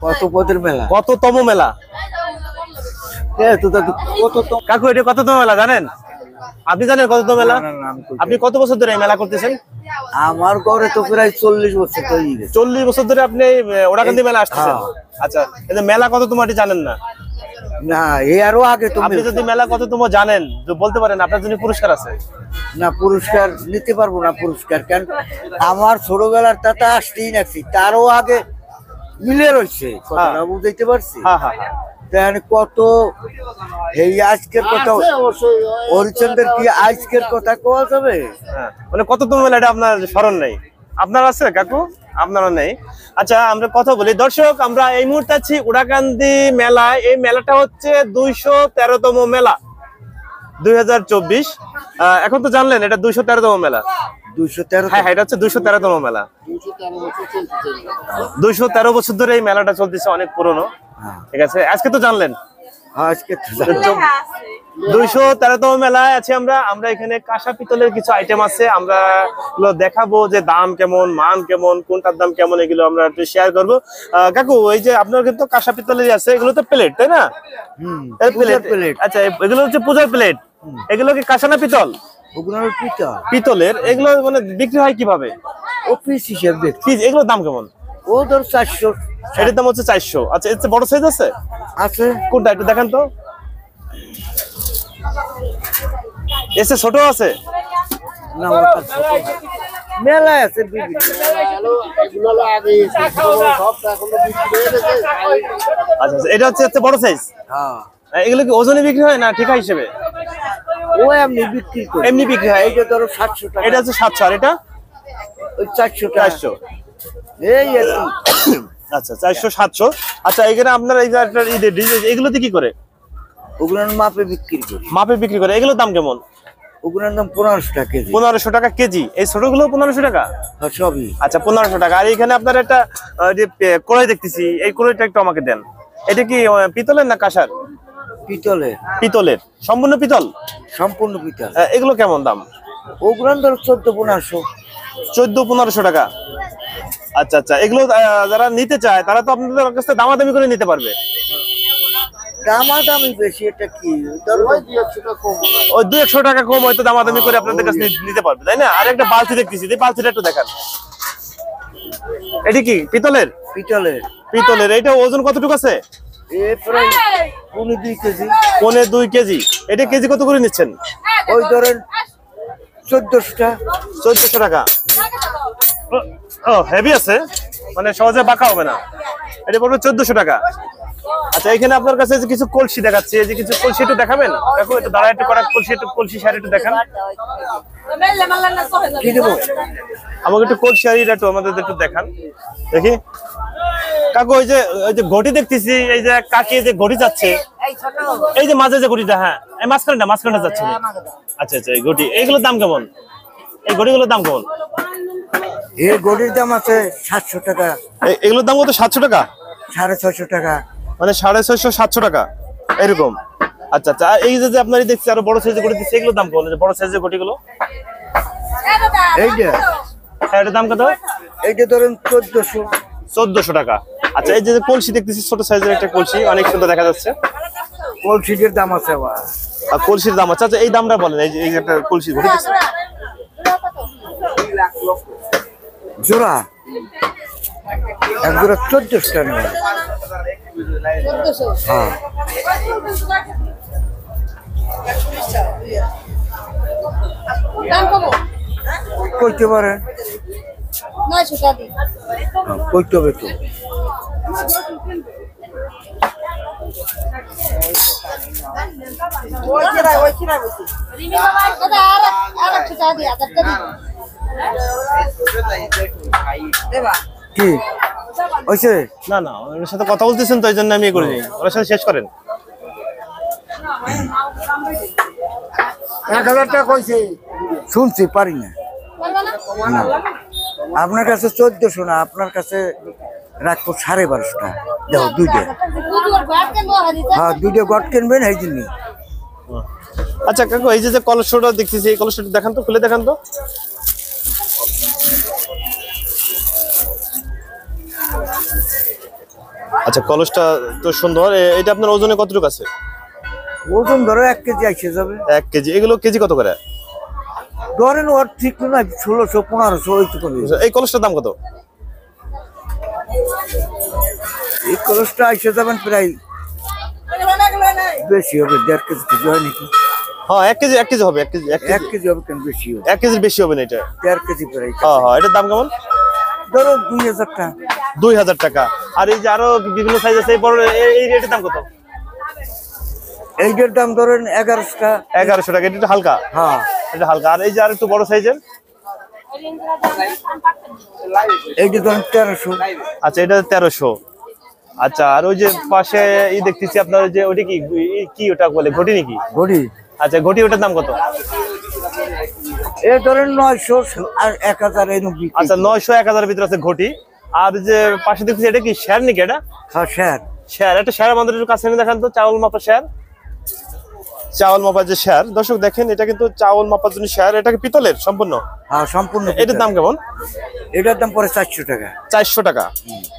কত পদের মেলা, কততম মেলা? কাকু এটা কততম মেলা জানেন? আপনি জানেন কততম মেলা? আপনি কত বছর ধরে এই মেলা করতেছেন? আমার ঘরে তো প্রায় 40 বছর হয়ে গেছে। 40 বছর ধরে আপনি ওড়াকান্দি মেলা আসতেছেন? আচ্ছা, এই মেলা কততম এটি জানেন না? না, এই আরো আগে তো। আপনি যদি মেলা কততম জানেন তো বলতে পারেন, আপনার জন্য পুরস্কার আছে। না, পুরস্কার নিতে পারবো না। পুরস্কার কেন? আমার ছোটবেলার তাতে আসতেই নাকি, তারও আগে মিলে রয়েছে, কথাটা বুঝতে পারছি। কত এই আজকের কথা, হরিচন্দ্রের কি আজকের কথা কোয়া যাবে? মানে কততম মেলা এটা আপনার স্মরণ নেই? আপনার আছে কাকু? আপনারও নেই। আচ্ছা, আমরা কথা বলি। দর্শক, আমরা এই মুহূর্তে আছি ওড়াকান্দি মেলায়। এই মেলাটা হচ্ছে 213তম মেলা 2024। এখন তো জানলেন এটা 213তম মেলা। 213? হ্যাঁ, এটা হচ্ছে 213তম মেলা। 213 বছর ধরে এই মেলাটা চলতেছে, অনেক পুরনো। ঠিক আছে, আজকে তো জানলেন। আজকে 213তম মেলায় আছি আমরা। এখানে কাঁসা পিতলের কিছু আইটেম আছে, আমরা দেখাবো যে দাম কেমন, মান কেমন, কোনটার দাম কেমন, এগুলো আমরা একটু শেয়ার করবো। কাকু, এই যে আপনার কিন্তু কাঁসা পিতলেরই আছে, এগুলো তো প্লেট, তাই না? প্লেট। আচ্ছা, এগুলো হচ্ছে পূজার প্লেট। এগুলো কি কাঁসা না পিতল? পিতলের। এগুলো মানে বিক্রি হয় কিভাবে? ও পিস হিসেবে। এগুলোর দাম কেমন? ও ধর 400। এটার দাম হচ্ছে 400। আচ্ছা, এর চেয়ে বড় সাইজ আছে? আছে। কোনটা একটু দেখান তো। এসে ছোট আছে? না, মেলায় আছে বিভিন্ন। আচ্ছা, এটা হচ্ছে বড় সাইজ। এগুলো কি ওজনে বিক্রি হয় না ঠিকা হিসেবে? ও এমনি বিক্রি করে। এমনি বিক্রি হয়। এইটা ধরো 700 টাকা। এটা হচ্ছে 700, আর এটা ওই 400 টাকা। 400। এই আচ্ছা, 400 700। আচ্ছা, এখানে আপনার এই যে এগুলোতে কি করে? ওগুলোর মাপে বিক্রি করে। মাপে বিক্রি করে। এগুলোর দাম কেমন? ওগুলোর দাম 1500 টাকা কেজি। 1500 টাকা কেজি। এই ছোটগুলো 1500 টাকা? হ্যাঁ, সবই। আচ্ছা, 1500 টাকা। আর এখানে আপনার একটা যে কড়াই দেখতেছি, এই কড়াইটা একটু আমাকে দেন। এটা কি পিতলের না কাঁসার? পিতলের। পিতলের, সম্পূর্ণ পিতল? সম্পূর্ণ পিতল। এগুলো কেমন দাম? ওগুলোর ধরো 1400-1500। 1400-1500 টাকা। আচ্ছা আচ্ছা, এগুলো যারা নিতে চায় তারা তো আপনাদের কাছে দামাদামি করে নিতে পারবে। দামাদামি বেশি? এটা কি ধরো 200 টাকা কম হয়তো দামাদামি করে আপনাদের কাছে নিতে পারবে, তাই না? আর একটা বালতি দেখতেছি, এই বালতিটা একটু দেখান। এটি কি পিতলের? পিতলের। পিতলের। এটা ওজন কতটুকু আছে? প্রায় 2.5 কেজি। 2.5 কেজি। এটা কেজি কত করে নিচ্ছেন? ওই ধরেন 1400 টাকা। 1400 টাকা। ও, হেভি আছে, মানে সহজে বাঁকা হবে না। এটা পড়বে 1400 টাকা। আচ্ছা, এখানে আপনার কাছে যে কিছু কলসি দেখাচ্ছি, এই যে কিছু কলসি একটু দেখাবেন? দেখো, একটু দাঁড়া, একটু করা কলসি শাড়ি একটু দেখান। কি দেবো? আমাকে একটু কলসি শাড়িটা একটু আমাদের একটু দেখান দেখি। কাকু, ওই যে ঘটি দেখতেছি, এই যে কাকি যে ঘটি যাচ্ছে, এই যে মাঝে যে ঘটিটা, হ্যাঁ, এই মাঝখানটা যাচ্ছে। আচ্ছা আচ্ছা, এই ঘটি, এইগুলোর দাম কেমন? এই ঘটিগুলোর দাম কেমন? এই ঘটির দাম আছে 700 টাকা। এগুলোর দাম কত? 700 টাকা? 650 টাকা। মানে 650-700 টাকা এরকম। আচ্ছা আচ্ছা, এই যে আপনার দেখছি আরো বড় সাইজের ঘটি দিচ্ছে, এগুলোর দাম কেমন? বড় সাইজের ঘটিগুলো এইটা, এটার দাম কত? এইটা ধরেন 1400 টাকা। আচ্ছা, এই যে কলসি দেখতেছি, ছোট সাইজের একটা কলসি, অনেক সুন্দর দেখা যাচ্ছে। কলসির দাম আছে আবার। আর কলসির দাম আছে। আচ্ছা, এই দামটা বলেন। এই যে একটা কলসি ঘটি দিচ্ছে, জোড়া এক জোড়া 1400 টাকা নেবে। হ্যাঁ, কইতে পারেন। 900 টাকা কইতে হবে তো। কি হয়েছে? না না, ওর সাথে কথা বলতেছেন তো, এই জন্য আমি করিনি। ওর সাথে শেষ করেন। 1000 টাকা কইছে। শুনছি, পারি না। আপনার কাছে 1400 না, আপনার কাছে রাখবো 1250 টাকা। দেখো, দুইটা। হ্যাঁ, দুইটা গট কিনবেন এই জন্য। আচ্ছা কাকু, এই যে কলসটা দেখতেছি, এই কলসটা দেখান তো, খুলে দেখান তো। আচ্ছা, কলসটা তো সুন্দর। এটা আপনার ওজনে কতটুকু আছে? ওজন ধরো 1 কেজি আসে যাবে। 1 কেজি। এগুলো কেজি কত করে? ধরেন ওর ঠিক না 1600-1500 ওইটুকু। এই কলসটার দাম কত? এই কলসটা আসে যাবেন প্রায় বেশি হবে, 1.5 কেজি হয় নাকি? হ্যাঁ, 1 কেজি হবে। 1 কেজি 1 কেজি হবে, কেন বেশি হবে? 1 কেজির বেশি হবে না এটা? 1.5 কেজি প্রায়। হ্যাঁ, এটার দাম কেমন? ধরো 2000 টাকা। 2000 টাকা। আর এই যে আরো বিভিন্ন সাইজ আছে, এই বড় এই এটার দাম কত? এইটার দাম ধরেন 1100 টাকা। 1100 টাকা। এটা হালকা? হ্যাঁ, এটা হালকা। আর এই যে আর একটু বড় সাইজের, এইটা ধরেন 1300। আচ্ছা, এটা 1300। আচ্ছা, আর ওই যে পাশে দেখতেছি আপনার যে ওটা কি ওটা বলে, ঘটি নাকি? ঘড়ি। আচ্ছা, ঘটি ওটার দাম কত? এ ধরেন 900 আর 1000 এরকম। আচ্ছা, 900 1000 ভিতরে আছে ঘটি। আর যে পাশে দেখতেছি এটা কি শেয়ার নাকি? এটা হ্যাঁ, স্যার। শেয়ার। একটা শেয়ার আমাদের একটু কাছে নিয়ে দেখান তো, চাউল মাপা শেয়ার। চাউল মাপার যে শেয়ার, দর্শক দেখেন, এটা কিন্তু চাউল মাপার জন্য শেয়ার। এটা কি পিতলের সম্পূর্ণ? হ্যাঁ, সম্পূর্ণ। এটার দাম কেমন? এটার দাম পরে 400 টাকা। 400 টাকা।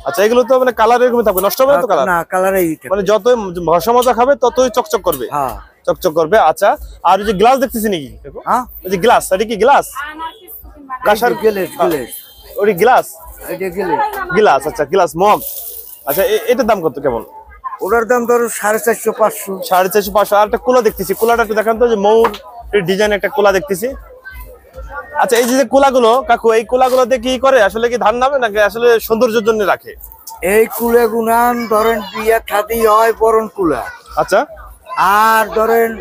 আচ্ছা, এগুলো তো মানে কালার এরকম থাকবে, নষ্ট হবে না তো কালার? না, কালারই মানে যতই ঘষা মজা খাবে ততই চকচক করবে। হ্যাঁ, চকচক করবে। আচ্ছা, আর ওই যে গ্লাস দেখতেছি নাকি? হ্যাঁ, ওই যে গ্লাস, এটা কি গ্লাস? কাঁসার গেলেস। ওই গ্লাস? এটা গেলেস। গ্লাস। আচ্ছা, গ্লাস মগ। আচ্ছা, এটার দাম কত কেমন? ওটার দাম ধরো 450-500। 450-500। আর একটা কুলা দেখতেছি, কুলাটা একটু দেখান তো, যে মৌর ডিজাইন একটা কুলা দেখতেছি। আচ্ছা, এই যে কুলাগুলো কাকু, এই কুলাগুলোতে কি করে? আসলে কি ধান নামে নাকি আসলে সৌন্দর্যের জন্য রাখে? এই কুলে গুনান ধরেন বিয়া খাদি হয় বরণ কুলা। আচ্ছা। আর ধরেন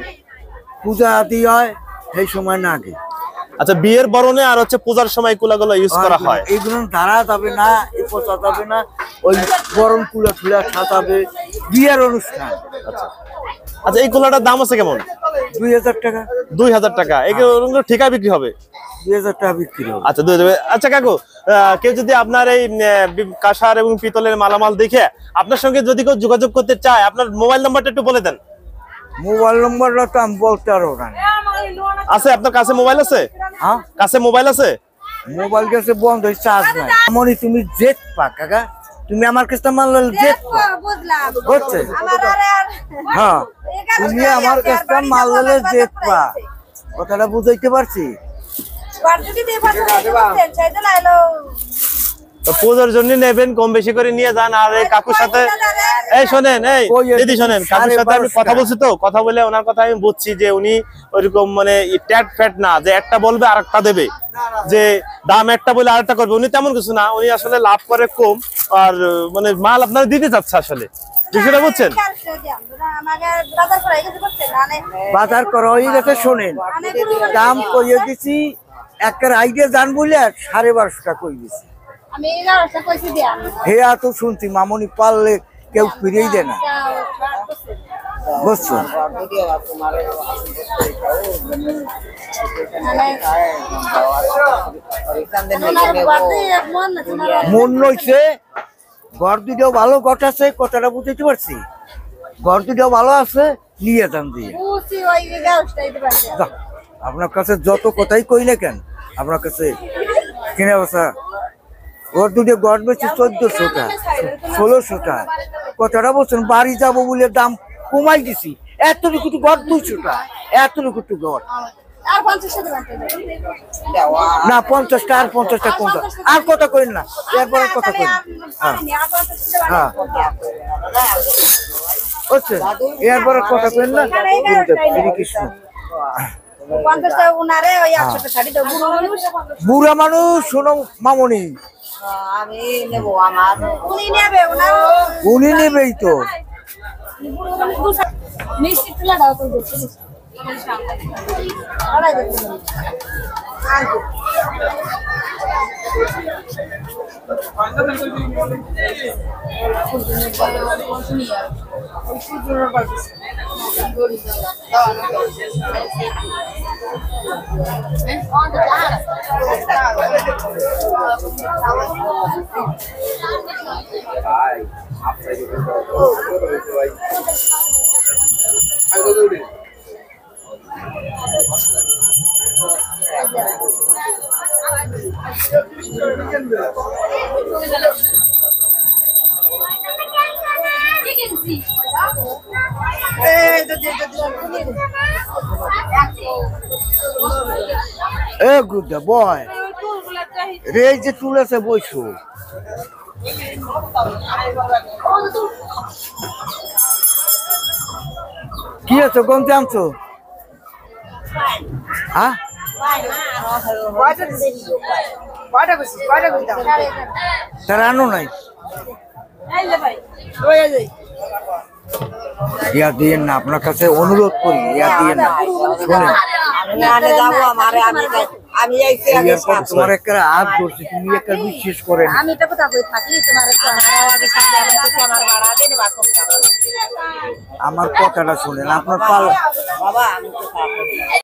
পূজা আদি হয় সেই সময় না আগে। আচ্ছা, বিয়ের বরণে আর হচ্ছে পূজার সময় কুলাগুলো ইউজ করা হয়। এইগুলো ধারা যাবে না, এই পচা যাবে না, ওই বরণ কুলা খুলা সাজাবে বিয়ের অনুষ্ঠান। আচ্ছা। আচ্ছা, এই কুলাটার দাম আছে কেমন? 2000 টাকা। 2000 টাকা। এগুলো ঠিকায় বিক্রি হবে? 2000 টাকা বিক্রি হবে। আচ্ছা, 2000। আচ্ছা কাকু, কেউ যদি আপনার এই কাঁসার এবং পিতলের মালামাল দেখে আপনার সঙ্গে যদি কেউ যোগাযোগ করতে চায়, আপনার মোবাইল নাম্বারটা একটু বলে দেন। মোবাইল নম্বরটা তো আমি বলতে পারবো না। আছে আপনার কাছে মোবাইল আছে? হ্যাঁ, কাছে মোবাইল আছে? মোবাইল গেছে বন্ধ, চার্জ নাই। মনি তুমি জেট পা কাকা, তুমি আমার কাছে মারলে জেট পা বুঝছে? হ্যাঁ, তুমি আমার কাছে মারলে জেট পা। কথাটা বুঝাইতে পারছি? তো পূজার জন্য নেবেন, কম বেশি করে নিয়ে যান। আর এই কাকুর সাথে, এই শোনেন, এই দিদি শোনেন, কাকুর সাথে আমি কথা বলছি তো, কথা বলে ওনার কথা আমি বুঝছি যে উনি ওইরকম মানে ট্যাট ফ্যাট না, যে একটা বলবে আর একটা দেবে, যে দাম একটা বলে আরেকটা করবে। উনি তেমন কিছু না, উনি আসলে লাভ করে কম, আর মানে মাল আপনারা দিতে চাচ্ছে আসলে, বিষয়টা বুঝছেন? বাজার করা হয়ে গেছে। শোনেন, দাম কইয়ে দিছি, একটা আইডিয়া জান বলে 1250 টাকা কই দিছি। হে তো শুনছি মামনি পারলে কেউ ফিরেই দেয় না, বুঝছো? মন নইছে, ঘর দুটাও ভালো ঘট আছে, কথাটা বুঝতে পারছি। ঘর দুটাও ভালো আছে, নিয়ে যান দিয়ে। আপনার কাছে যত কথাই কই না কেন, আপনার কাছে কিনে বসা ঘর দুটো গড় বেশি 1400 টাকা 1600 টাকা। কথাটা বলছেন, বাড়ি যাবো বলে দাম কমাই দিছি। এতটুকু গড় 200 টাকা, এতটুকু গড় না 50 টাকা। আর 50 টাকা কম দাও, আর কথা কইন না, এরপরে কথা কইন। হ্যাঁ, বুঝছে? এরপরে কথা কইন না। কৃষ্ণ বুড়া মানুষ, শোনো মামনি, উনি নেবেই তো। এ গুড বয় রে, এই যে টুল আছে বইছো। কি আছে গন্তি আনছো? হ্যাঁ তারা আনো নাই, ইয়া দিয়েন না, আপনার কাছে অনুরোধ করি, ইয়া দিয়েন না। শোনেন তোমার একটা হাত ধরছি, তুমি একটা বিশ্বাস করেন। আমি এটা কোথাও থাকি তোমার আমার কথাটা শুনেন, আপনার পাল বাবা আমি